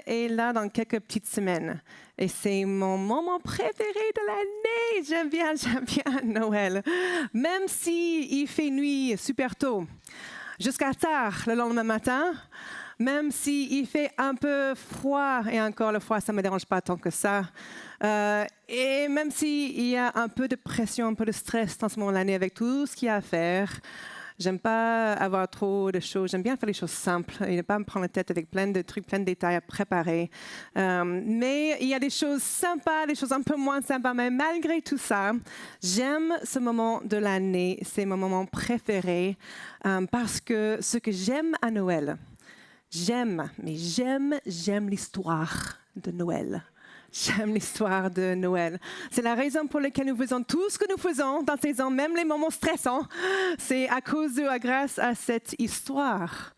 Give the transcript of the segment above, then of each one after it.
est là dans quelques petites semaines. Et c'est mon moment préféré de l'année. J'aime bien Noël. Même s'il fait nuit super tôt, jusqu'à tard le lendemain matin, même s'il fait un peu froid, et encore le froid, ça ne me dérange pas tant que ça, et même s'il y a un peu de pression, un peu de stress dans ce moment de l'année avec tout ce qu'il y a à faire, j'aime pas avoir trop de choses, j'aime bien faire les choses simples et ne pas me prendre la tête avec plein de trucs, plein de détails à préparer. Mais il y a des choses sympas, des choses un peu moins sympas, mais malgré tout ça, j'aime ce moment de l'année, c'est mon moment préféré parce que ce que j'aime à Noël, j'aime l'histoire de Noël. J'aime l'histoire de Noël. C'est la raison pour laquelle nous faisons tout ce que nous faisons dans ces ans, même les moments stressants. C'est à cause grâce à cette histoire.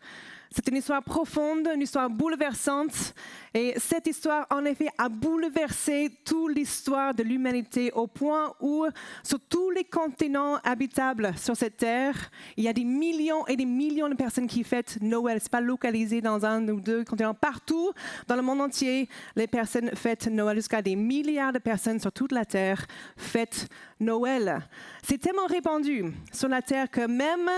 C'est une histoire profonde, une histoire bouleversante. Et cette histoire, en effet, a bouleversé toute l'histoire de l'humanité au point où, sur tous les continents habitables sur cette terre, il y a des millions et des millions de personnes qui fêtent Noël. Ce n'est pas localisé dans un ou deux continents. Partout, dans le monde entier, les personnes fêtent Noël. Jusqu'à des milliards de personnes sur toute la terre fêtent Noël. C'est tellement répandu sur la terre que même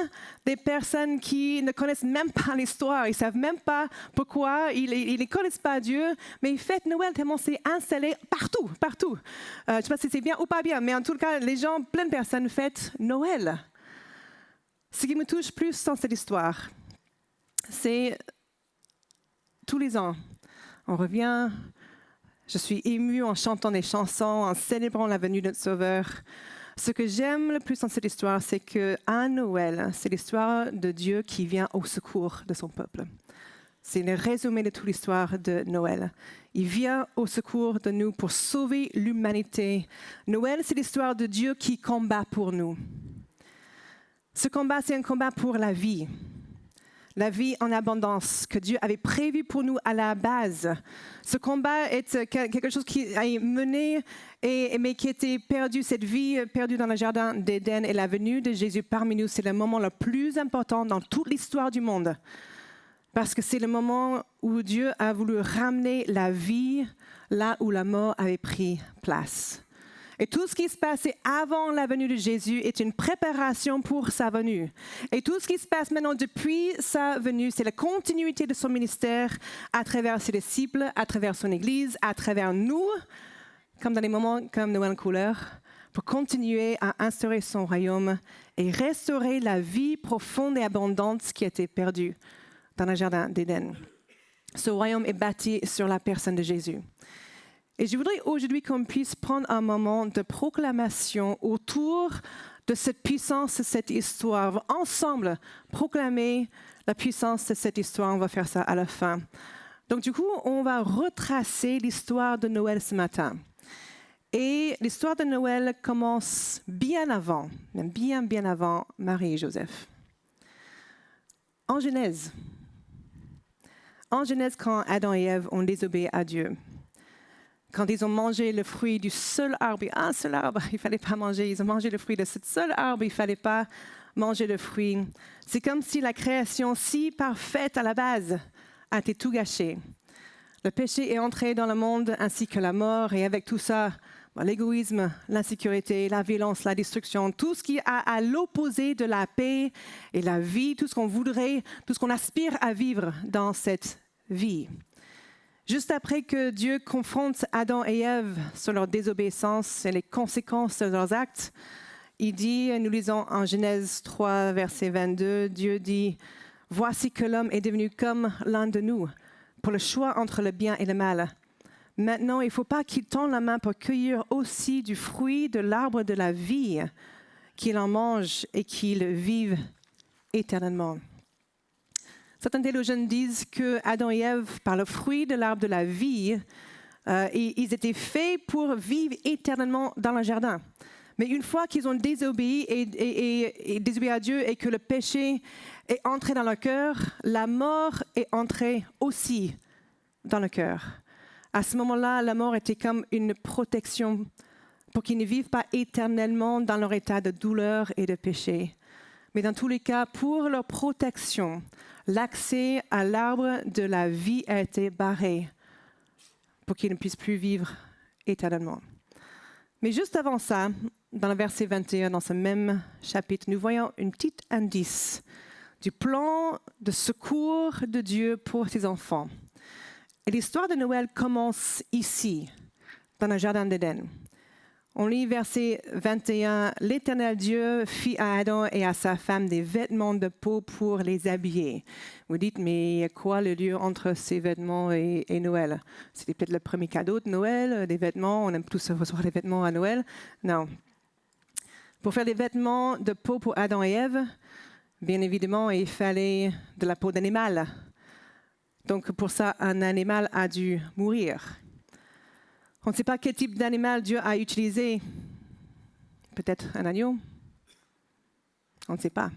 des personnes qui ne connaissent même pas l'histoire, ils ne savent même pas pourquoi, ils ne connaissent pas Dieu, mais ils fêtent Noël tellement c'est installé partout. Je ne sais pas si c'est bien ou pas bien, mais en tout cas, les gens, plein de personnes fêtent Noël. Ce qui me touche plus dans cette histoire, c'est tous les ans, on revient. Je suis émue en chantant des chansons, en célébrant la venue de notre Sauveur. Ce que j'aime le plus dans cette histoire, c'est qu'à Noël, c'est l'histoire de Dieu qui vient au secours de son peuple. C'est le résumé de toute l'histoire de Noël. Il vient au secours de nous pour sauver l'humanité. Noël, c'est l'histoire de Dieu qui combat pour nous. Ce combat, c'est un combat pour la vie. La vie en abondance que Dieu avait prévu pour nous à la base. Ce combat est quelque chose qui a mené, mais qui était perdu, cette vie perdue dans le jardin d'Éden, et la venue de Jésus parmi nous, c'est le moment le plus important dans toute l'histoire du monde. Parce que c'est le moment où Dieu a voulu ramener la vie là où la mort avait pris place. Et tout ce qui se passait avant la venue de Jésus est une préparation pour sa venue. Et tout ce qui se passe maintenant depuis sa venue, c'est la continuité de son ministère à travers ses disciples, à travers son Église, à travers nous, comme dans les moments comme Noël couleur, pour continuer à instaurer son royaume et restaurer la vie profonde et abondante qui était perdue dans le jardin d'Éden. Ce royaume est bâti sur la personne de Jésus. Et je voudrais aujourd'hui qu'on puisse prendre un moment de proclamation autour de cette puissance, de cette histoire. On va ensemble proclamer la puissance de cette histoire. On va faire ça à la fin. Donc du coup, on va retracer l'histoire de Noël ce matin. Et l'histoire de Noël commence bien avant, même bien avant Marie et Joseph. En Genèse, quand Adam et Ève ont désobéi à Dieu, quand ils ont mangé le fruit du seul arbre, un seul arbre, il ne fallait pas manger, ils ont mangé le fruit de ce seul arbre, il ne fallait pas manger le fruit. C'est comme si la création si parfaite à la base a été tout gâchée. Le péché est entré dans le monde ainsi que la mort, et avec tout ça, l'égoïsme, l'insécurité, la violence, la destruction, tout ce qui est à l'opposé de la paix et la vie, tout ce qu'on voudrait, tout ce qu'on aspire à vivre dans cette vie. Juste après que Dieu confronte Adam et Ève sur leur désobéissance et les conséquences de leurs actes, il dit, nous lisons en Genèse 3, verset 22, Dieu dit « Voici que l'homme est devenu comme l'un de nous, pour le choix entre le bien et le mal. Maintenant, il ne faut pas qu'il tende la main pour cueillir aussi du fruit de l'arbre de la vie, qu'il en mange et qu'il vive éternellement. » Certains théologiens disent que Adam et Ève, par le fruit de l'arbre de la vie, ils étaient faits pour vivre éternellement dans le jardin. Mais une fois qu'ils ont désobéi et désobéi à Dieu et que le péché est entré dans leur cœur, la mort est entrée aussi dans le cœur. À ce moment-là, la mort était comme une protection pour qu'ils ne vivent pas éternellement dans leur état de douleur et de péché. Mais dans tous les cas, pour leur protection, l'accès à l'arbre de la vie a été barré pour qu'ils ne puissent plus vivre éternellement. Mais juste avant ça, dans le verset 21, dans ce même chapitre, nous voyons un petit indice du plan de secours de Dieu pour ses enfants. Et l'histoire de Noël commence ici, dans le jardin d'Éden. On lit verset 21, « L'Éternel Dieu fit à Adam et à sa femme des vêtements de peau pour les habiller. » Vous dites, mais quoi le lieu entre ces vêtements et Noël? C'était peut-être le premier cadeau de Noël, des vêtements, on aime tous recevoir des vêtements à Noël. Non. Pour faire des vêtements de peau pour Adam et Ève, bien évidemment, il fallait de la peau d'animal. Donc pour ça, un animal a dû mourir. On ne sait pas quel type d'animal Dieu a utilisé. Peut-être un agneau? On ne sait pas.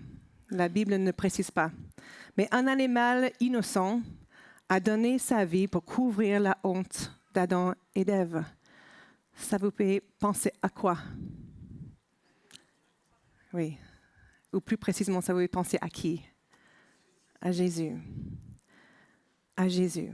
La Bible ne précise pas. Mais un animal innocent a donné sa vie pour couvrir la honte d'Adam et d'Ève. Ça vous fait penser à quoi? Oui. Ou plus précisément, ça vous fait penser à qui? À Jésus. À Jésus.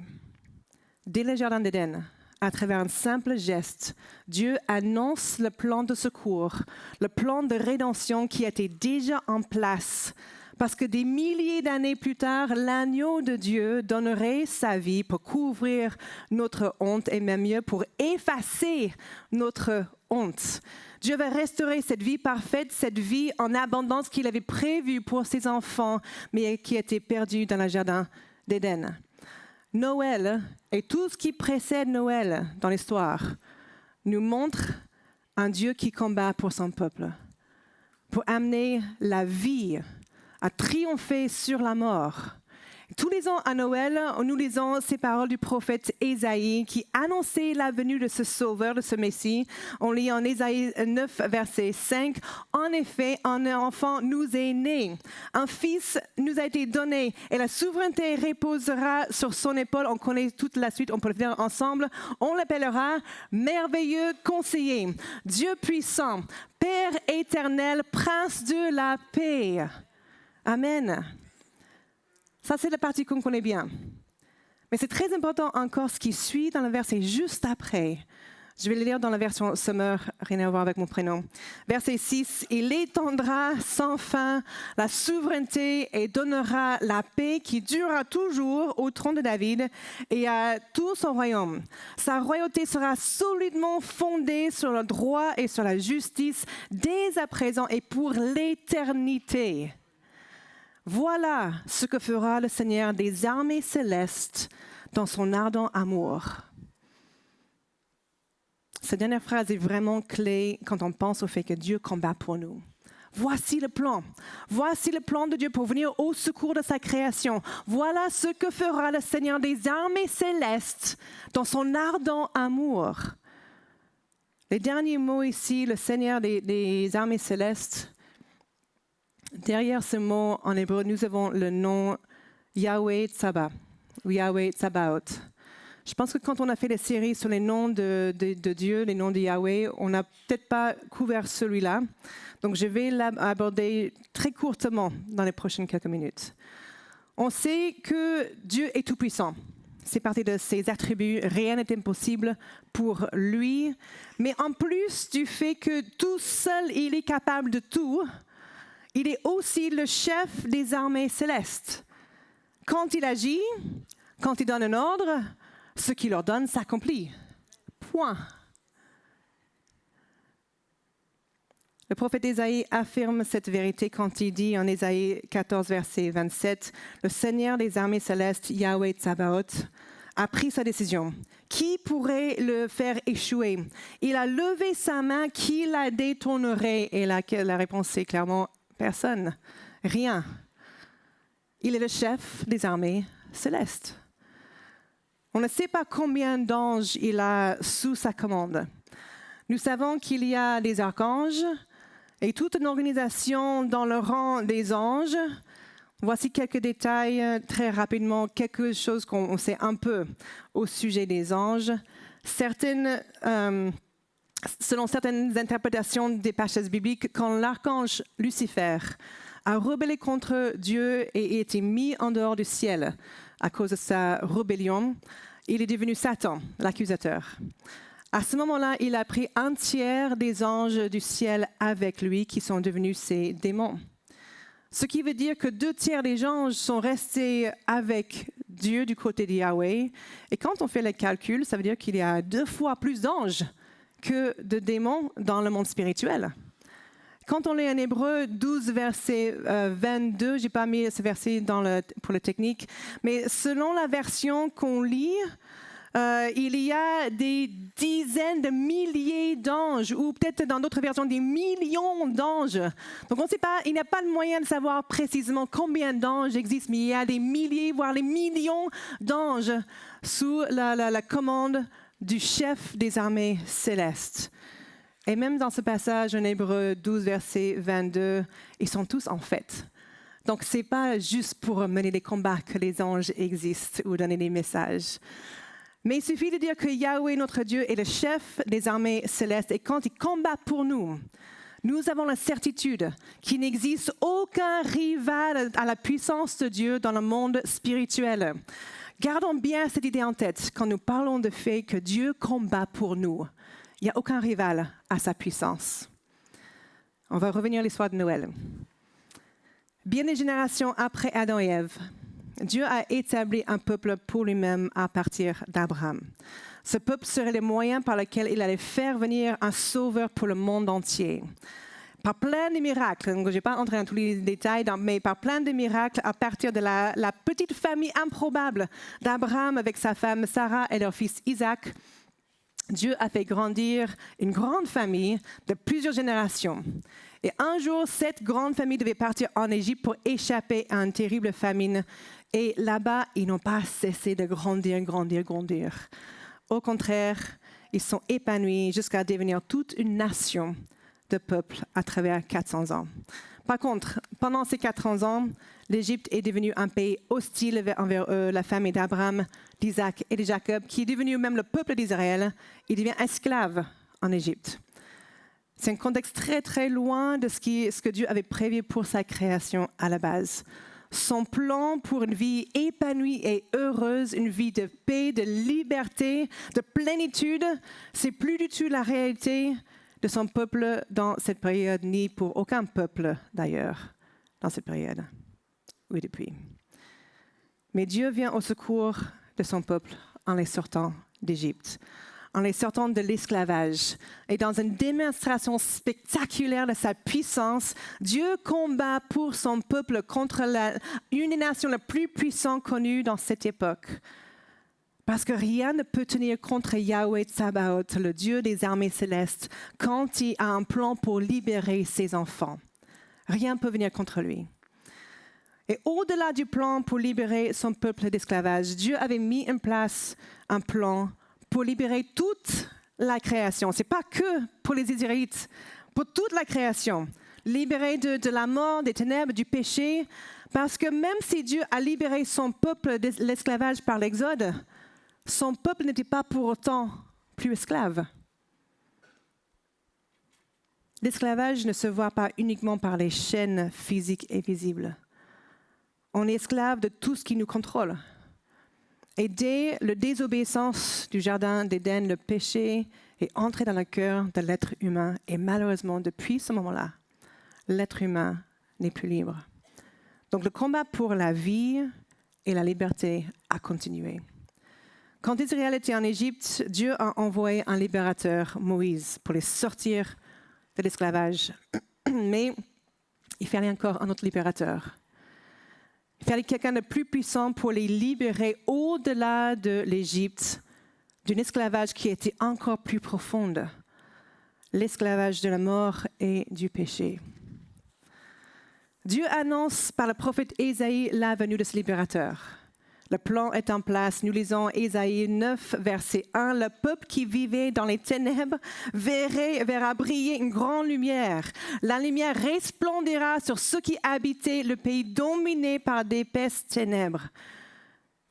Dès le jardin d'Éden, à travers un simple geste, Dieu annonce le plan de secours, le plan de rédemption qui était déjà en place. Parce que des milliers d'années plus tard, l'agneau de Dieu donnerait sa vie pour couvrir notre honte et même mieux pour effacer notre honte. Dieu va restaurer cette vie parfaite, cette vie en abondance qu'il avait prévue pour ses enfants, mais qui était perdue dans le jardin d'Éden. Noël et tout ce qui précède Noël dans l'histoire nous montre un Dieu qui combat pour son peuple, pour amener la vie à triompher sur la mort. Tous les ans à Noël, nous lisons ces paroles du prophète Ésaïe qui annonçait la venue de ce sauveur, de ce Messie. On lit en Ésaïe 9, verset 5. « En effet, un enfant nous est né, un fils nous a été donné et la souveraineté reposera sur son épaule. » On connaît toute la suite, on peut le faire ensemble. On l'appellera merveilleux conseiller, Dieu puissant, Père éternel, Prince de la paix. Amen. Ça, c'est la partie qu'on connaît bien. Mais c'est très important encore ce qui suit dans le verset juste après. Je vais le lire dans la version Summer, rien à voir avec mon prénom. Verset 6, « Il étendra sans fin la souveraineté et donnera la paix qui durera toujours au trône de David et à tout son royaume. Sa royauté sera solidement fondée sur le droit et sur la justice dès à présent et pour l'éternité. » Voilà ce que fera le Seigneur des armées célestes dans son ardent amour. Cette dernière phrase est vraiment clé quand on pense au fait que Dieu combat pour nous. Voici le plan. Voici le plan de Dieu pour venir au secours de sa création. Voilà ce que fera le Seigneur des armées célestes dans son ardent amour. Les derniers mots ici, le Seigneur des armées célestes. Derrière ce mot en hébreu, nous avons le nom Yahweh Tsaba, ou Yahweh Tsabaoth. Je pense que quand on a fait des séries sur les noms de Dieu, les noms de Yahweh, on n'a peut-être pas couvert celui-là. Donc je vais l'aborder très courtement dans les prochaines quelques minutes. On sait que Dieu est tout-puissant. C'est partie de ses attributs, rien n'est impossible pour lui. Mais en plus du fait que tout seul, il est capable de tout, il est aussi le chef des armées célestes. Quand il agit, quand il donne un ordre, ce qu'il ordonne s'accomplit. Point. Le prophète Ésaïe affirme cette vérité quand il dit en Ésaïe 14, verset 27, « Le Seigneur des armées célestes, Yahweh Tsabaoth, a pris sa décision. Qui pourrait le faire échouer? Il a levé sa main, qui la détournerait? » Et la réponse est clairement personne, rien. Il est le chef des armées célestes. On ne sait pas combien d'anges il a sous sa commande. Nous savons qu'il y a des archanges et toute une organisation dans le rang des anges. Voici quelques détails très rapidement, quelque chose qu'on sait un peu au sujet des anges. Selon certaines interprétations des passages bibliques, quand l'archange Lucifer a rebellé contre Dieu et été mis en dehors du ciel à cause de sa rébellion, il est devenu Satan, l'accusateur. À ce moment-là, il a pris un tiers des anges du ciel avec lui, qui sont devenus ses démons. Ce qui veut dire que 2 tiers des anges sont restés avec Dieu du côté de Yahweh. Et quand on fait les calculs, ça veut dire qu'il y a 2 fois plus d'anges que de démons dans le monde spirituel. Quand on lit en Hébreu 12, verset 22, je n'ai pas mis ce verset pour le technique, mais selon la version qu'on lit, il y a des dizaines de milliers d'anges, ou peut-être dans d'autres versions, des millions d'anges. Donc on ne sait pas, il n'y a pas de moyen de savoir précisément combien d'anges existent, mais il y a des milliers, voire des millions d'anges sous la commande du chef des armées célestes. Et même dans ce passage en Hébreu 12, verset 22, ils sont tous en fête. Donc ce n'est pas juste pour mener des combats que les anges existent ou donner des messages. Mais il suffit de dire que Yahweh, notre Dieu, est le chef des armées célestes. Et quand il combat pour nous, nous avons la certitude qu'il n'existe aucun rival à la puissance de Dieu dans le monde spirituel. Gardons bien cette idée en tête quand nous parlons du fait que Dieu combat pour nous. Il n'y a aucun rival à sa puissance. On va revenir à l'histoire de Noël. Bien des générations après Adam et Ève, Dieu a établi un peuple pour lui-même à partir d'Abraham. Ce peuple serait le moyen par lequel il allait faire venir un sauveur pour le monde entier. Par plein de miracles, je ne vais pas entrer dans tous les détails, mais par plein de miracles, à partir de la petite famille improbable d'Abraham avec sa femme Sarah et leur fils Isaac, Dieu a fait grandir une grande famille de plusieurs générations. Et un jour, cette grande famille devait partir en Égypte pour échapper à une terrible famine. Et là-bas, ils n'ont pas cessé de grandir. Au contraire, ils sont épanouis jusqu'à devenir toute une nation de peuples à travers 400 ans. Par contre, pendant ces 400 ans, l'Égypte est devenue un pays hostile envers la famille d'Abraham, d'Isaac et de Jacob, qui est devenu même le peuple d'Israël. Il devient esclave en Égypte. C'est un contexte très, très loin de ce que Dieu avait prévu pour sa création à la base. Son plan pour une vie épanouie et heureuse, une vie de paix, de liberté, de plénitude, c'est plus du tout la réalité de son peuple dans cette période, ni pour aucun peuple d'ailleurs dans cette période. Oui, depuis. Mais Dieu vient au secours de son peuple en les sortant d'Égypte, en les sortant de l'esclavage. Et dans une démonstration spectaculaire de sa puissance, Dieu combat pour son peuple contre une des nations les plus puissantes connues dans cette époque. Parce que rien ne peut tenir contre Yahweh Tsabaoth, le Dieu des armées célestes, quand il a un plan pour libérer ses enfants. Rien ne peut venir contre lui. Et au-delà du plan pour libérer son peuple d'esclavage, Dieu avait mis en place un plan pour libérer toute la création. Ce n'est pas que pour les Israélites, pour toute la création. Libérer de la mort, des ténèbres, du péché. Parce que même si Dieu a libéré son peuple de l'esclavage par l'Exode, son peuple n'était pas pour autant plus esclave. L'esclavage ne se voit pas uniquement par les chaînes physiques et visibles. On est esclave de tout ce qui nous contrôle. Et dès la désobéissance du jardin d'Éden, le péché est entré dans le cœur de l'être humain. Et malheureusement, depuis ce moment-là, l'être humain n'est plus libre. Donc le combat pour la vie et la liberté a continué. Quand Israël était en Égypte, Dieu a envoyé un libérateur, Moïse, pour les sortir de l'esclavage. Mais il fallait encore un autre libérateur. Il fallait quelqu'un de plus puissant pour les libérer au-delà de l'Égypte, d'un esclavage qui était encore plus profond, l'esclavage de la mort et du péché. Dieu annonce par le prophète Ésaïe la venue de ce libérateur. Le plan est en place. Nous lisons Ésaïe 9, verset 1. Le peuple qui vivait dans les ténèbres verra briller une grande lumière. La lumière resplendira sur ceux qui habitaient le pays dominé par d'épaisses ténèbres.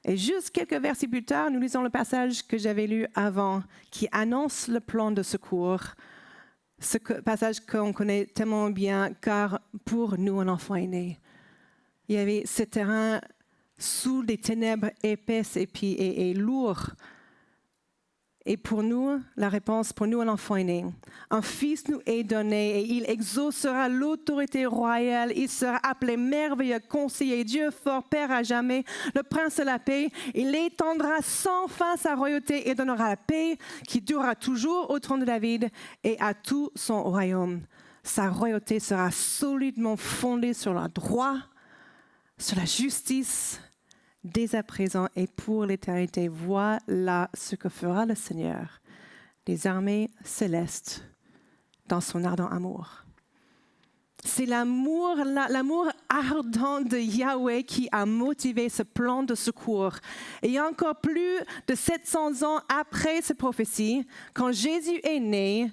Et juste quelques versets plus tard, nous lisons le passage que j'avais lu avant, qui annonce le plan de secours. Ce passage qu'on connaît tellement bien, car pour nous, un enfant est né. Il y avait ce terrain sous des ténèbres épaisses et lourdes. Et pour nous, la réponse, pour nous, un enfant est né. Un fils nous est donné et il exaucera l'autorité royale. Il sera appelé merveilleux conseiller, Dieu fort, Père à jamais, le prince de la paix. Il étendra sans fin sa royauté et donnera la paix qui durera toujours au trône de David et à tout son royaume. Sa royauté sera solidement fondée sur le droit, sur la justice, dès à présent et pour l'éternité. Voilà ce que fera le Seigneur des armées célestes dans son ardent amour. C'est l'amour ardent de Yahweh qui a motivé ce plan de secours. Et encore plus de 700 ans après cette prophétie, quand Jésus est né,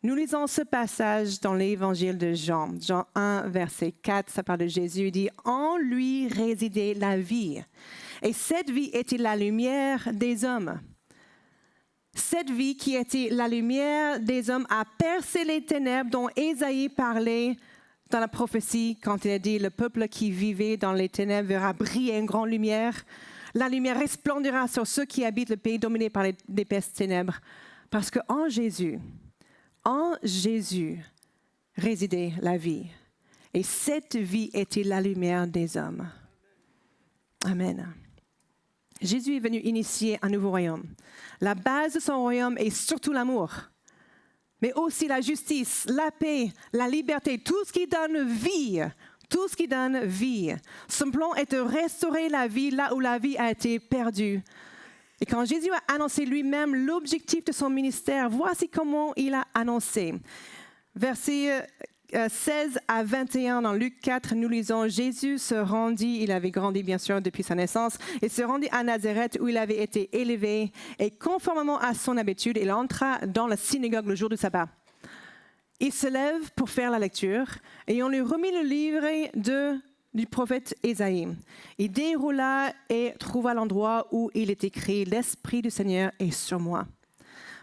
nous lisons ce passage dans l'évangile de Jean. Jean 1, verset 4, ça parle de Jésus. Il dit « En lui résidait la vie. Et cette vie était la lumière des hommes. » Cette vie qui était la lumière des hommes a percé les ténèbres dont Ésaïe parlait dans la prophétie quand il a dit « Le peuple qui vivait dans les ténèbres verra briller une grande lumière. La lumière resplendira sur ceux qui habitent le pays dominé par les épaisses ténèbres. » Parce qu'en Jésus résidait la vie. Et cette vie était la lumière des hommes. Amen. Jésus est venu initier un nouveau royaume. La base de son royaume est surtout l'amour, mais aussi la justice, la paix, la liberté, tout ce qui donne vie. Tout ce qui donne vie. Son plan est de restaurer la vie là où la vie a été perdue. Et quand Jésus a annoncé lui-même l'objectif de son ministère, voici comment il a annoncé. Versets 16 à 21 dans Luc 4, nous lisons « Jésus se rendit, il avait grandi bien sûr depuis sa naissance, et se rendit à Nazareth où il avait été élevé, et conformément à son habitude, il entra dans la synagogue le jour du sabbat. Il se lève pour faire la lecture, et on lui remit le livret du prophète Ésaïe. Il déroula et trouva l'endroit où il est écrit « L'Esprit du Seigneur est sur moi,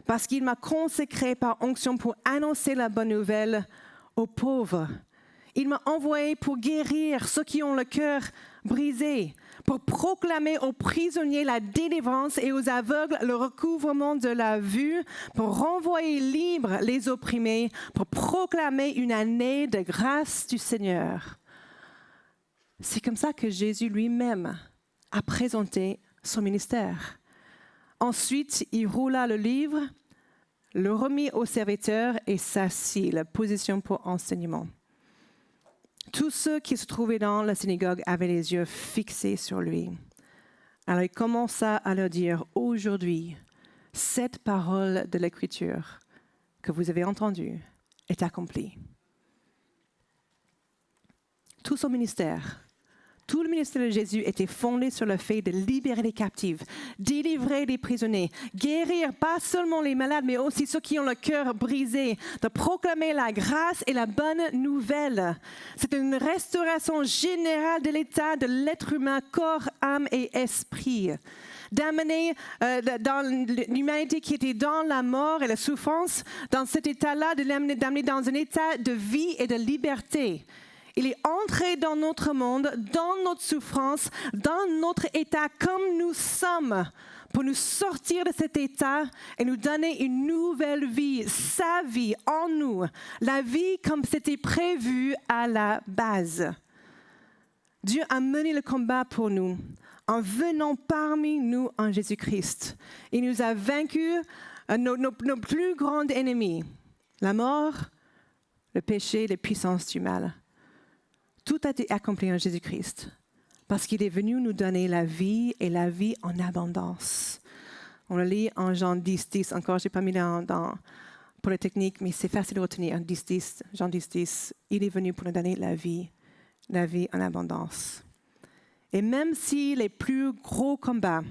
parce qu'il m'a consacré par onction pour annoncer la bonne nouvelle aux pauvres. Il m'a envoyé pour guérir ceux qui ont le cœur brisé, pour proclamer aux prisonniers la délivrance et aux aveugles le recouvrement de la vue, pour renvoyer libres les opprimés, pour proclamer une année de grâce du Seigneur. » C'est comme ça que Jésus lui-même a présenté son ministère. Ensuite, il roula le livre, le remit au serviteur et s'assit, la position pour enseignement. Tous ceux qui se trouvaient dans la synagogue avaient les yeux fixés sur lui. Alors il commença à leur dire « Aujourd'hui, cette parole de l'Écriture que vous avez entendue est accomplie. » Tout son ministère, tout le ministère de Jésus était fondé sur le fait de libérer les captifs, délivrer les prisonniers, guérir pas seulement les malades, mais aussi ceux qui ont le cœur brisé, de proclamer la grâce et la bonne nouvelle. C'est une restauration générale de l'état de l'être humain, corps, âme et esprit. D'amener dans l'humanité qui était dans la mort et la souffrance, dans cet état-là, d'amener dans un état de vie et de liberté. Il est entré dans notre monde, dans notre souffrance, dans notre état comme nous sommes, pour nous sortir de cet état et nous donner une nouvelle vie, sa vie en nous, la vie comme c'était prévu à la base. Dieu a mené le combat pour nous en venant parmi nous en Jésus-Christ. Il nous a vaincus nos plus grands ennemis, la mort, le péché, les puissances du mal. Tout a été accompli en Jésus-Christ parce qu'il est venu nous donner la vie et la vie en abondance. On le lit en Jean 10, 10. Encore, je n'ai pas mis pour les techniques, mais c'est facile de retenir. 10, 10, Jean 10, 10. Il est venu pour nous donner la vie en abondance. Et même si les plus gros combats,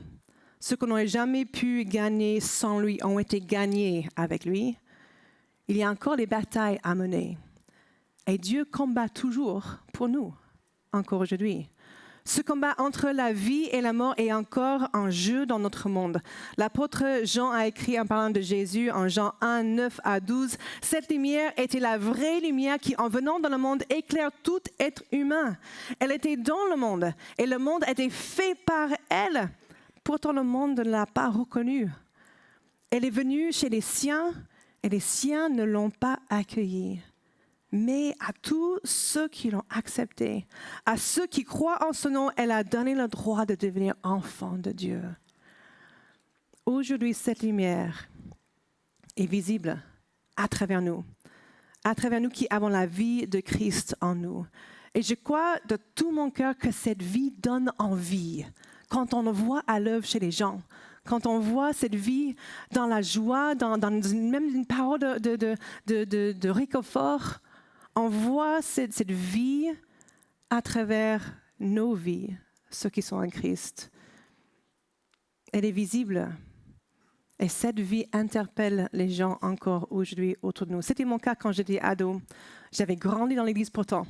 ceux qu'on n'aurait jamais pu gagner sans lui, ont été gagnés avec lui, il y a encore des batailles à mener. Et Dieu combat toujours pour nous, encore aujourd'hui. Ce combat entre la vie et la mort est encore en jeu dans notre monde. L'apôtre Jean a écrit en parlant de Jésus en Jean 1, 9 à 12, « Cette lumière était la vraie lumière qui, en venant dans le monde, éclaire tout être humain. Elle était dans le monde et le monde a été fait par elle. Pourtant, le monde ne l'a pas reconnue. Elle est venue chez les siens et les siens ne l'ont pas accueillie. Mais à tous ceux qui l'ont accepté, à ceux qui croient en son nom, elle a donné le droit de devenir enfants de Dieu. » Aujourd'hui, cette lumière est visible à travers nous qui avons la vie de Christ en nous. Et je crois de tout mon cœur que cette vie donne envie. Quand on le voit à l'œuvre chez les gens, quand on voit cette vie dans la joie, dans même une parole de réconfort, on voit cette vie à travers nos vies, ceux qui sont en Christ. Elle est visible. Et cette vie interpelle les gens encore aujourd'hui autour de nous. C'était mon cas quand j'étais ado. J'avais grandi dans l'église pourtant,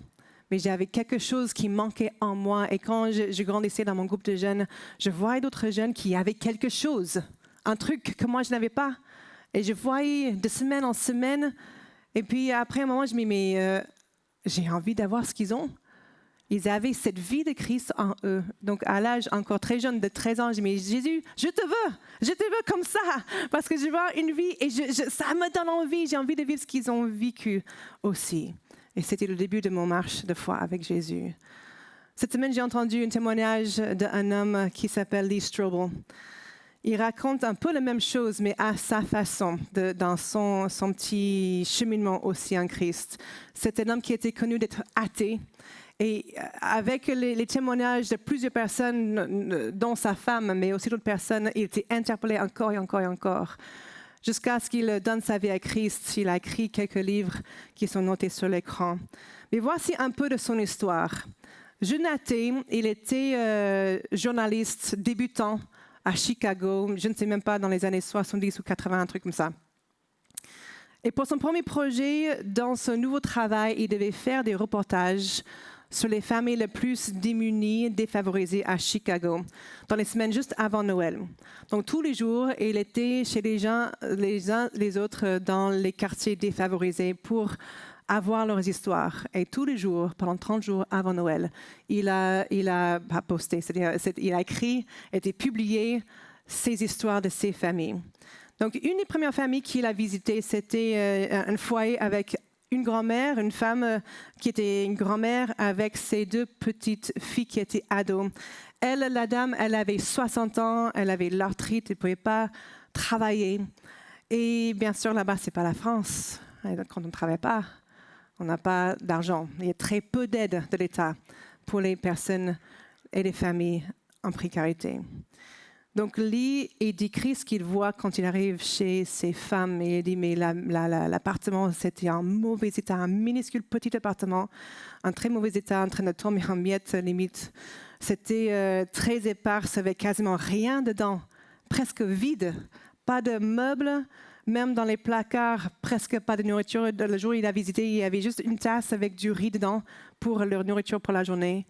mais j'avais quelque chose qui manquait en moi. Et quand je grandissais dans mon groupe de jeunes, je voyais d'autres jeunes qui avaient quelque chose, un truc que moi je n'avais pas. Et je voyais de semaine en semaine. Et puis après un moment, je me dis, mais j'ai envie d'avoir ce qu'ils ont. Ils avaient cette vie de Christ en eux. Donc à l'âge encore très jeune, de 13 ans, je me dis, Jésus, je te veux comme ça. Parce que je vois une vie et ça me donne envie. J'ai envie de vivre ce qu'ils ont vécu aussi. Et c'était le début de mon marche de foi avec Jésus. Cette semaine, j'ai entendu un témoignage d'un homme qui s'appelle Lee Strobel. Il raconte un peu la même chose, mais à sa façon, dans son petit cheminement aussi en Christ. C'est un homme qui était connu d'être athée. Et avec les témoignages de plusieurs personnes, dont sa femme, mais aussi d'autres personnes, il était interpellé encore et encore et encore. Jusqu'à ce qu'il donne sa vie à Christ, il a écrit quelques livres qui sont notés sur l'écran. Mais voici un peu de son histoire. Jeune athée, il était journaliste débutant à Chicago, je ne sais même pas, dans les années 70 ou 80, un truc comme ça. Et pour son premier projet, dans ce nouveau travail, il devait faire des reportages sur les familles les plus démunies, défavorisées à Chicago, dans les semaines juste avant Noël. Donc tous les jours, il était chez les gens, les uns les autres, dans les quartiers défavorisés pour avoir leurs histoires. Et tous les jours, pendant 30 jours avant Noël, il a posté, c'est-à-dire il a écrit, été publié ces histoires de ces familles. Donc, une des premières familles qu'il a visitées, c'était un foyer avec une grand-mère, une femme qui était une grand-mère avec ses deux petites filles qui étaient ados. Elle, la dame, elle avait 60 ans, elle avait l'arthrite, elle ne pouvait pas travailler. Et bien sûr, là-bas, ce n'est pas la France. Quand on ne travaille pas, on n'a pas d'argent. Il y a très peu d'aide de l'État pour les personnes et les familles en précarité. Donc, Lee, il décrit ce qu'il voit quand il arrive chez ces femmes. Et il dit, mais l'appartement, c'était en mauvais état, un minuscule petit appartement, en très mauvais état, en train de tomber en miettes, limite. C'était très éparse, avec quasiment rien dedans, presque vide, pas de meubles, même dans les placards, presque pas de nourriture. Le jour où il a visité, il y avait juste une tasse avec du riz dedans pour leur nourriture pour la journée.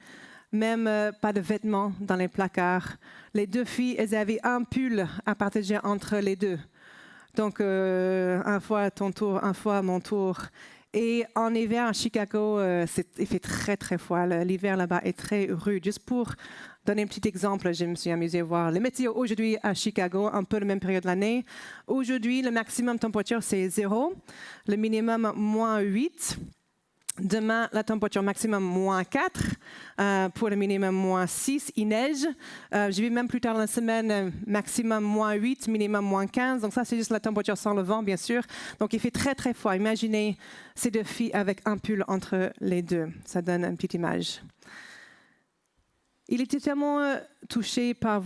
Même pas de vêtements dans les placards. Les deux filles, elles avaient un pull à partager entre les deux. Donc, un fois à ton tour, un fois à mon tour. Et en hiver, à Chicago, il fait très, très froid. L'hiver là-bas est très rude. Juste pour donner un petit exemple, je me suis amusée à voir le météo aujourd'hui à Chicago, un peu la même période de l'année. Aujourd'hui, le maximum température, c'est 0. Le minimum, moins 8. Demain, la température maximum, moins 4. Pour le minimum, moins 6. Il neige. J'ai vu même plus tard dans la semaine, maximum, moins 8, minimum, moins 15. Donc ça, c'est juste la température sans le vent, bien sûr. Donc il fait très, très froid. Imaginez ces deux filles avec un pull entre les deux. Ça donne une petite image. Il était tellement touché par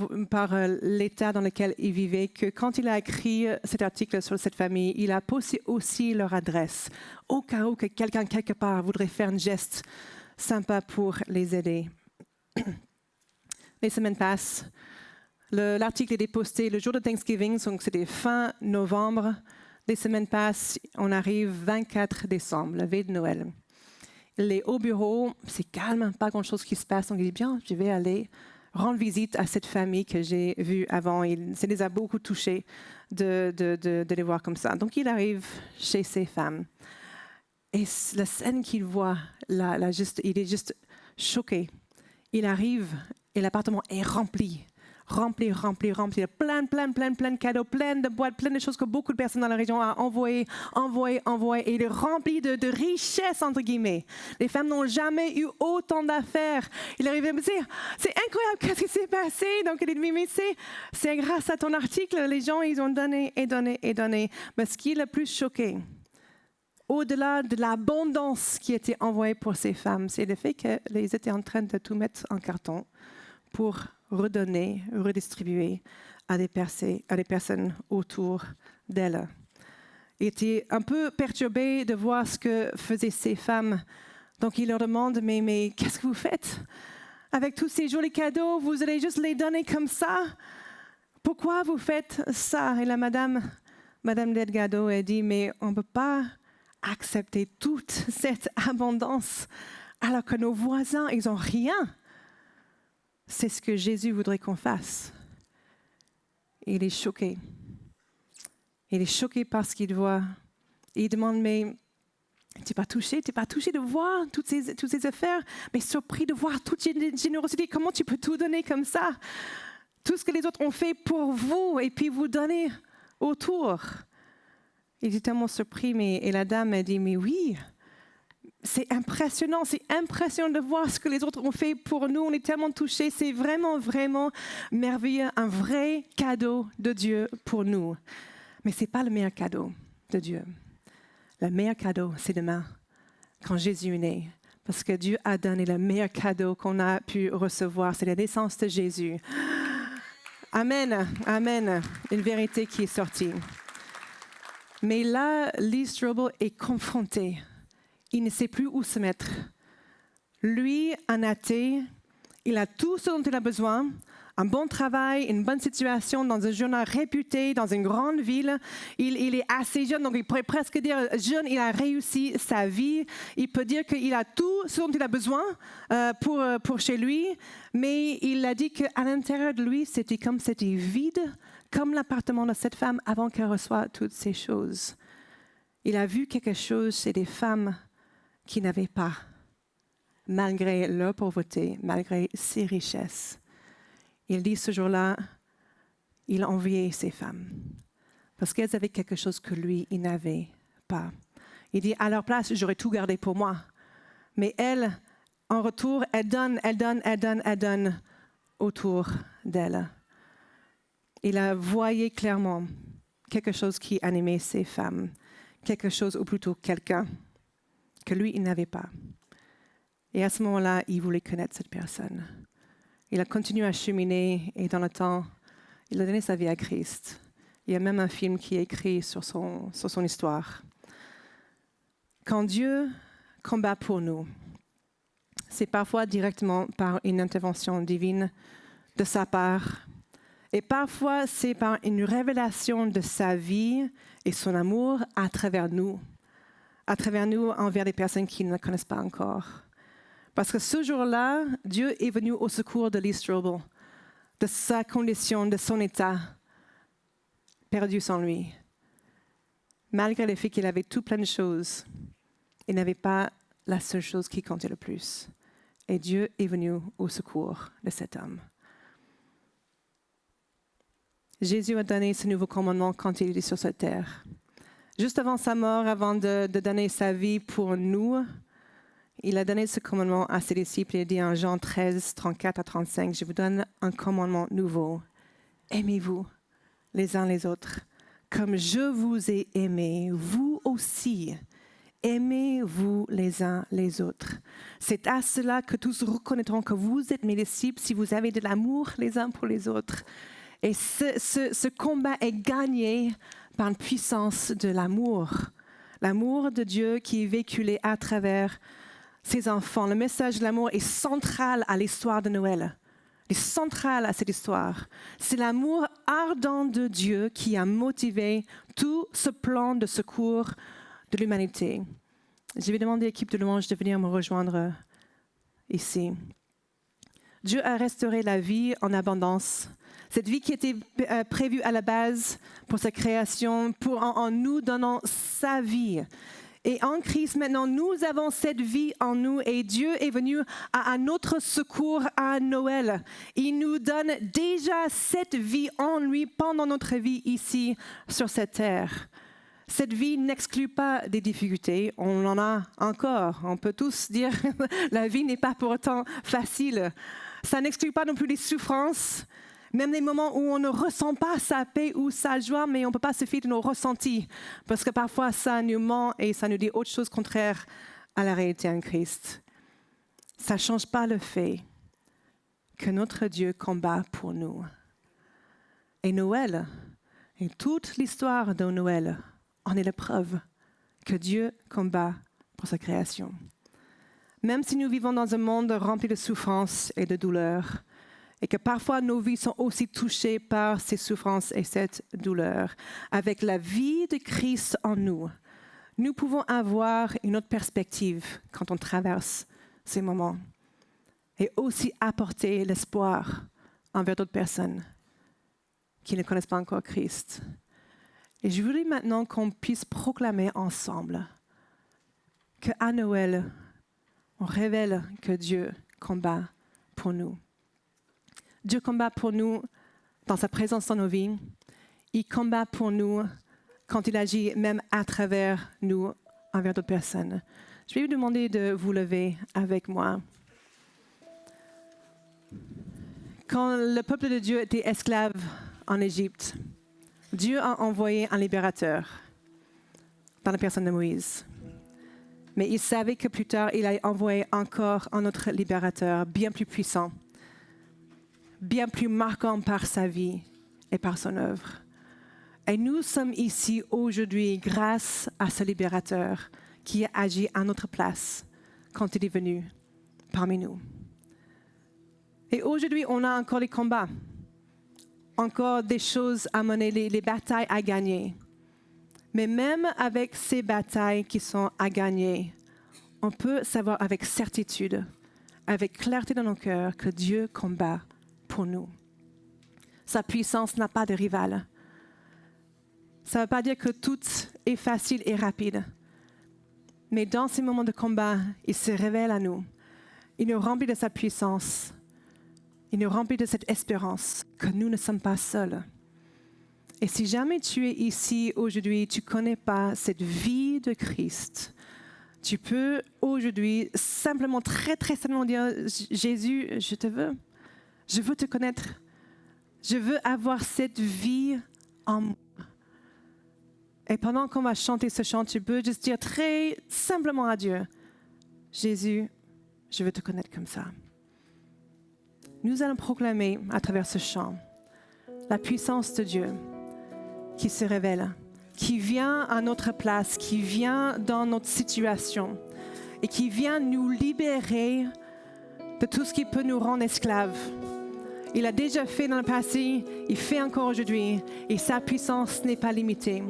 l'état dans lequel il vivait que quand il a écrit cet article sur cette famille, il a posé aussi leur adresse, au cas où que quelqu'un quelque part voudrait faire un geste sympa pour les aider. Les semaines passent. L'article est posté le jour de Thanksgiving, donc c'était fin novembre. Les semaines passent, on arrive 24 décembre, la veille de Noël. il est au bureau, c'est calme, pas grand-chose qui se passe. Donc il dit, bien, je vais aller rendre visite à cette famille que j'ai vue avant. Ça les a beaucoup touchés de les voir comme ça. Donc il arrive chez ces femmes. Et la scène qu'il voit, il est juste choqué. Il arrive et l'appartement est rempli. Il y a plein de cadeaux, plein de boîtes, plein de choses que beaucoup de personnes dans la région ont envoyées. Et il est rempli de richesses, entre guillemets. Les femmes n'ont jamais eu autant d'affaires. Il arrive à me dire, c'est incroyable, qu'est-ce qui s'est passé? Donc il dit, mais c'est grâce à ton article, les gens, ils ont donné. Mais ce qui est le plus choqué, au-delà de l'abondance qui était envoyée pour ces femmes, c'est le fait qu'ils étaient en train de tout mettre en carton pour redonner, redistribuer à des personnes autour d'elles. Il était un peu perturbé de voir ce que faisaient ces femmes. Donc il leur demande, mais qu'est-ce que vous faites? Avec tous ces jolis cadeaux, vous allez juste les donner comme ça? Pourquoi vous faites ça? Et la Madame Delgado a dit, mais on ne peut pas accepter toute cette abondance alors que nos voisins, ils n'ont rien. C'est ce que Jésus voudrait qu'on fasse. Il est choqué. Il est choqué parce qu'il voit. Il demande, mais tu n'es pas touché de voir toutes ces affaires, mais surpris de voir toute générosité. Comment tu peux tout donner comme ça? Tout ce que les autres ont fait pour vous et puis vous donner autour. Il est tellement surpris, et la dame a dit, mais oui, c'est impressionnant de voir ce que les autres ont fait pour nous. On est tellement touchés, c'est vraiment, vraiment merveilleux, un vrai cadeau de Dieu pour nous. Mais ce n'est pas le meilleur cadeau de Dieu. Le meilleur cadeau, c'est demain, quand Jésus est né. Parce que Dieu a donné le meilleur cadeau qu'on a pu recevoir, c'est la naissance de Jésus. Amen, amen, une vérité qui est sortie. Mais là, Lee Strobel est confronté. Il ne sait plus où se mettre. Lui, un athée, il a tout ce dont il a besoin, un bon travail, une bonne situation dans un journal réputé, dans une grande ville. Il est assez jeune, donc il pourrait presque dire jeune, il a réussi sa vie. Il peut dire qu'il a tout ce dont il a besoin pour chez lui, mais il a dit qu'à l'intérieur de lui, c'était vide, comme l'appartement de cette femme avant qu'elle reçoive toutes ces choses. Il a vu quelque chose chez des femmes qui n'avaient pas, malgré leur pauvreté, malgré ses richesses. Il dit ce jour-là, il enviait ces femmes parce qu'elles avaient quelque chose que lui, il n'avait pas. Il dit, à leur place, j'aurais tout gardé pour moi. Mais elles, en retour, elles donnent autour d'elles. Il a voyé clairement quelque chose qui animait ces femmes, quelque chose, ou plutôt quelqu'un, que lui, il n'avait pas. Et à ce moment-là, il voulait connaître cette personne. Il a continué à cheminer et dans le temps, il a donné sa vie à Christ. Il y a même un film qui est écrit sur son histoire. Quand Dieu combat pour nous, c'est parfois directement par une intervention divine de sa part. Et parfois, c'est par une révélation de sa vie et son amour à travers nous envers des personnes qui ne le connaissent pas encore. Parce que ce jour-là, Dieu est venu au secours de Lee Strobel, de sa condition, de son état, perdu sans lui. Malgré le fait qu'il avait tout plein de choses, il n'avait pas la seule chose qui comptait le plus. Et Dieu est venu au secours de cet homme. Jésus a donné ce nouveau commandement quand il est sur cette terre. Juste avant sa mort, avant de donner sa vie pour nous, il a donné ce commandement à ses disciples. Il dit en Jean 13, 34 à 35, « Je vous donne un commandement nouveau. Aimez-vous les uns les autres. Comme je vous ai aimé, vous aussi, aimez-vous les uns les autres. C'est à cela que tous reconnaîtront que vous êtes mes disciples si vous avez de l'amour les uns pour les autres. » Et ce combat est gagné par une puissance de l'amour. L'amour de Dieu qui est véhiculé à travers ses enfants. Le message de l'amour est central à l'histoire de Noël. Il est central à cette histoire. C'est l'amour ardent de Dieu qui a motivé tout ce plan de secours de l'humanité. Je vais demander à l'équipe de louange de venir me rejoindre ici. Dieu a restauré la vie en abondance. Cette vie qui était prévue à la base pour sa création, en nous donnant sa vie. Et en Christ, maintenant, nous avons cette vie en nous et Dieu est venu à notre secours à Noël. Il nous donne déjà cette vie en lui pendant notre vie ici sur cette terre. Cette vie n'exclut pas des difficultés, on en a encore. On peut tous dire que la vie n'est pas pour autant facile. Ça n'exclut pas non plus les souffrances, même les moments où on ne ressent pas sa paix ou sa joie, mais on ne peut pas se fier de nos ressentis, parce que parfois ça nous ment et ça nous dit autre chose contraire à la réalité en Christ. Ça ne change pas le fait que notre Dieu combat pour nous. Et Noël, et toute l'histoire de Noël, en est la preuve que Dieu combat pour sa création. Même si nous vivons dans un monde rempli de souffrances et de douleurs, et que parfois nos vies sont aussi touchées par ces souffrances et cette douleur, avec la vie de Christ en nous, nous pouvons avoir une autre perspective quand on traverse ces moments et aussi apporter l'espoir envers d'autres personnes qui ne connaissent pas encore Christ. Et je voudrais maintenant qu'on puisse proclamer ensemble qu'à Noël, on révèle que Dieu combat pour nous. Dieu combat pour nous dans sa présence dans nos vies. Il combat pour nous quand il agit même à travers nous envers d'autres personnes. Je vais vous demander de vous lever avec moi. Quand le peuple de Dieu était esclave en Égypte, Dieu a envoyé un libérateur dans la personne de Moïse. Mais il savait que plus tard, il allait envoyer encore un autre libérateur bien plus puissant, bien plus marquant par sa vie et par son œuvre. Et nous sommes ici aujourd'hui grâce à ce libérateur qui a agi à notre place quand il est venu parmi nous. Et aujourd'hui, on a encore des combats, encore des choses à mener, les batailles à gagner. Mais même avec ces batailles qui sont à gagner, on peut savoir avec certitude, avec clarté dans nos cœurs, que Dieu combat pour nous. Sa puissance n'a pas de rival. Ça ne veut pas dire que tout est facile et rapide. Mais dans ces moments de combat, il se révèle à nous. Il nous remplit de sa puissance. Il nous remplit de cette espérance que nous ne sommes pas seuls. Et si jamais tu es ici aujourd'hui, tu ne connais pas cette vie de Christ, tu peux aujourd'hui simplement très simplement dire « Jésus, je te veux. Je veux te connaître. Je veux avoir cette vie en moi. » Et pendant qu'on va chanter ce chant, tu peux juste dire très simplement à Dieu « Jésus, je veux te connaître comme ça. » Nous allons proclamer à travers ce chant la puissance de Dieu qui se révèle, qui vient à notre place, qui vient dans notre situation et qui vient nous libérer de tout ce qui peut nous rendre esclaves. Il a déjà fait dans le passé, il fait encore aujourd'hui et sa puissance n'est pas limitée.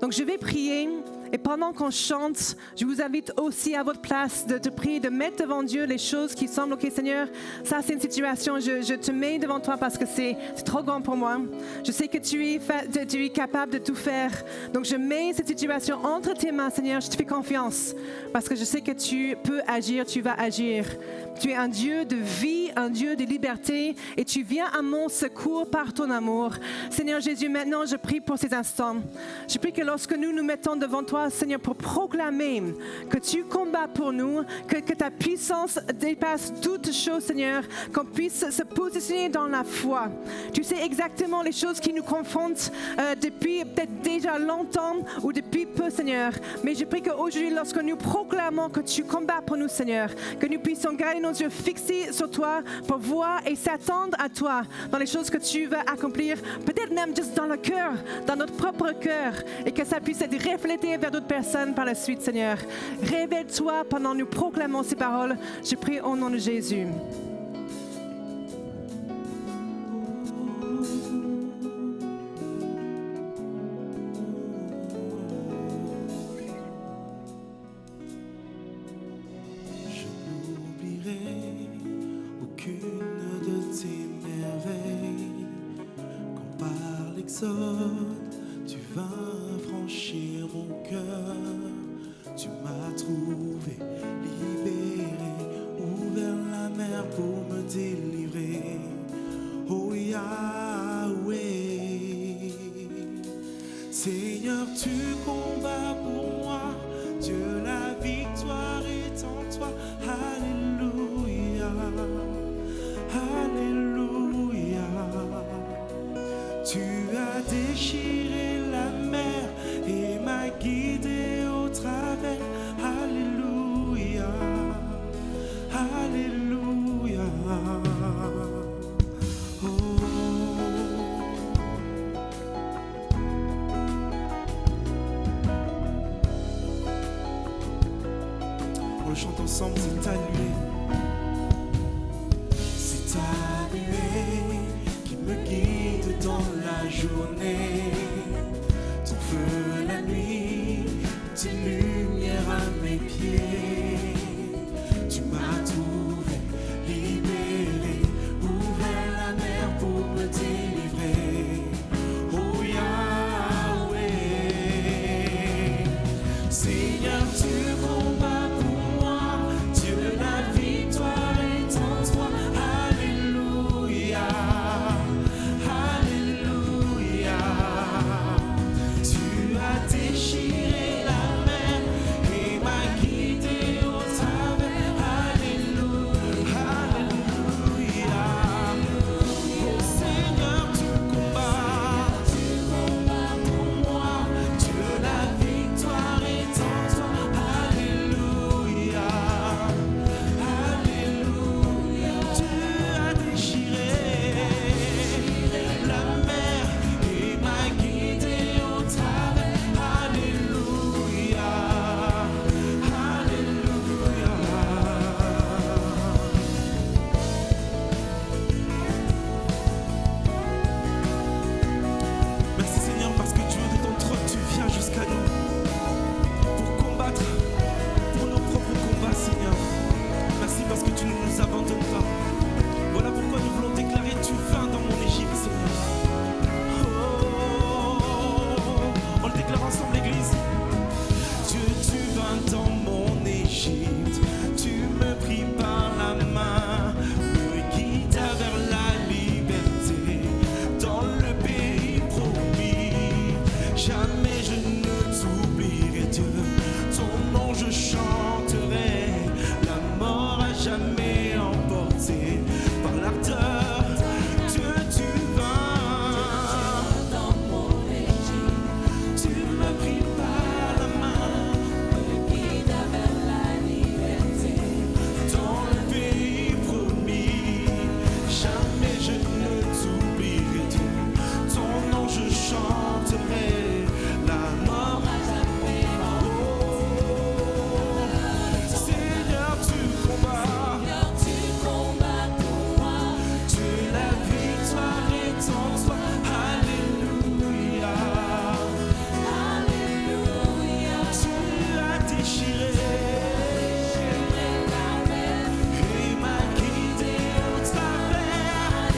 Donc je vais prier et pendant qu'on chante, je vous invite aussi à votre place de prier, de mettre devant Dieu les choses qui semblent, ok Seigneur, ça c'est une situation, je te mets devant toi parce que c'est trop grand pour moi. Je sais que tu es capable de tout faire. Donc je mets cette situation entre tes mains, Seigneur, je te fais confiance parce que je sais que tu peux agir, tu vas agir. Tu es un Dieu de vie, un Dieu de liberté et tu viens à mon secours par ton amour. Seigneur Jésus, maintenant je prie pour ces instants. Je prie que lorsque nous nous mettons devant toi, Seigneur, pour proclamer que tu combats pour nous, que ta puissance dépasse toutes choses, Seigneur, qu'on puisse se positionner dans la foi. Tu sais exactement les choses qui nous confrontent depuis peut-être déjà longtemps ou depuis peu, Seigneur. Mais je prie qu'aujourd'hui, lorsque nous proclamons que tu combats pour nous, Seigneur, que nous puissions garder nos yeux fixés sur toi pour voir et s'attendre à toi dans les choses que tu veux accomplir, peut-être même juste dans le cœur, dans notre propre cœur, et que ça puisse être reflété vers d'autres personnes par la suite, Seigneur. Révèle-toi pendant que nous proclamons ces paroles. Je prie au nom de Jésus. personne, tu vas franchir mon cœur. Tu m'as trouvé, libéré, ouvert la mer pour me délivrer. Oh Yahweh, Seigneur, tu combats pour moi. Dieu, la victoire est en toi. Alléluia, Alléluia. Tu as déchiré la mer et m'as guidé au travers. Alléluia, Alléluia. On le chante ensemble, c'est ta nuée. C'est ta nuée qui me guide dans la journée. Ton feu la nuit, tes lumières à mes pieds. Tu m'as trouvé, libéré, ouvert la mer pour me délivrer. Oh Yahweh, Seigneur, tu combats pour moi. Dieu, la victoire est en toi. Alléluia, Alléluia. Tu as déchiré la mer et m'as guidé au travers. Alléluia, Alléluia. Oh Seigneur, tu combats pour moi. Dieu, la victoire est en toi. Alléluia, Alléluia. Tu as déchiré la mer et m'as guidé au travers. Alléluia, Alléluia. Merci Seigneur parce que Dieu de ton trône tu viens jusqu'à nous pour combattre pour nos propres combats Seigneur. Merci parce que tu ne nous abandonnes pas. Voilà pourquoi nous voulons déclarer tu vins dans mon Égypte Seigneur. Oh, on le déclare ensemble l'église. Dieu, tu vins dans mon Égypte, tu me pris par la main, me guida vers la liberté, dans le pays promis. Jamais je ne t'oublierai Dieu, ton nom je chanterai, la mort a jamais emporté par l'ardeur. Dieu, tu vins dans mon Égypte, tu me pris par la main, me guida vers la liberté, dans le pays promis. Jamais je ne t'oublierai Dieu, ton nom je chanterai, la mort a jamais emporté. Seigneur, tu combats pour moi. Dieu, la victoire est en toi. Alléluia, Alléluia. Tu as déchiré la mer et m'as guidé au travers.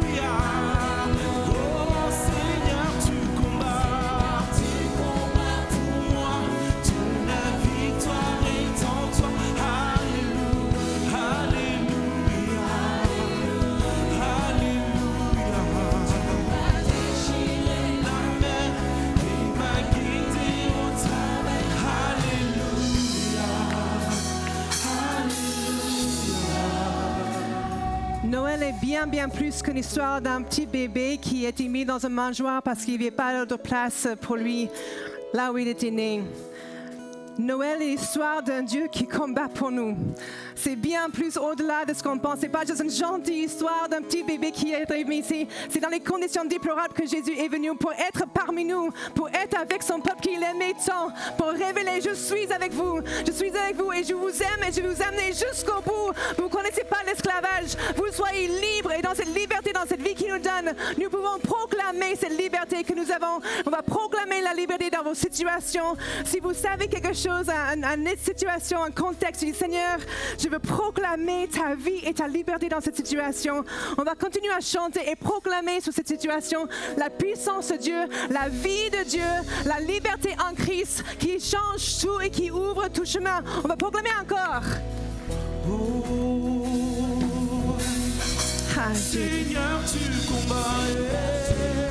Alléluia. Oh Seigneur, tu combats pour moi. Dieu, la victoire est en toi. Alléluia, Alléluia, Alléluia. Tu as déchiré la mer et m'as guidé au travers. Alléluia, Alléluia. Noël est bien plus qu'une histoire d'un petit bébé qui a été mis dans un mangeoire parce qu'il n'y avait pas d'autre place pour lui là où il était né. Noël est l'histoire d'un Dieu qui combat pour nous. C'est bien plus au-delà de ce qu'on pense. C'est pas juste une gentille histoire d'un petit bébé qui est arrivé ici. C'est dans les conditions déplorables que Jésus est venu pour être parmi nous, pour être avec son peuple qu'il aimait tant, pour révéler je suis avec vous et je vous aime et je vais vous amener jusqu'au bout. Vous ne connaissez pas l'esclavage. Vous soyez libres et dans cette liberté, dans cette vie qu'il nous donne, nous pouvons proclamer cette liberté que nous avons. On va proclamer la liberté dans vos situations. Si vous savez quelque chose chose, une situation, un contexte. Tu dis, Seigneur, je veux proclamer ta vie et ta liberté dans cette situation. On va continuer à chanter et proclamer sur cette situation la puissance de Dieu, la vie de Dieu, la liberté en Christ qui change tout et qui ouvre tout chemin. On va proclamer encore. Oh, Ah, Dieu. Seigneur, tu combats.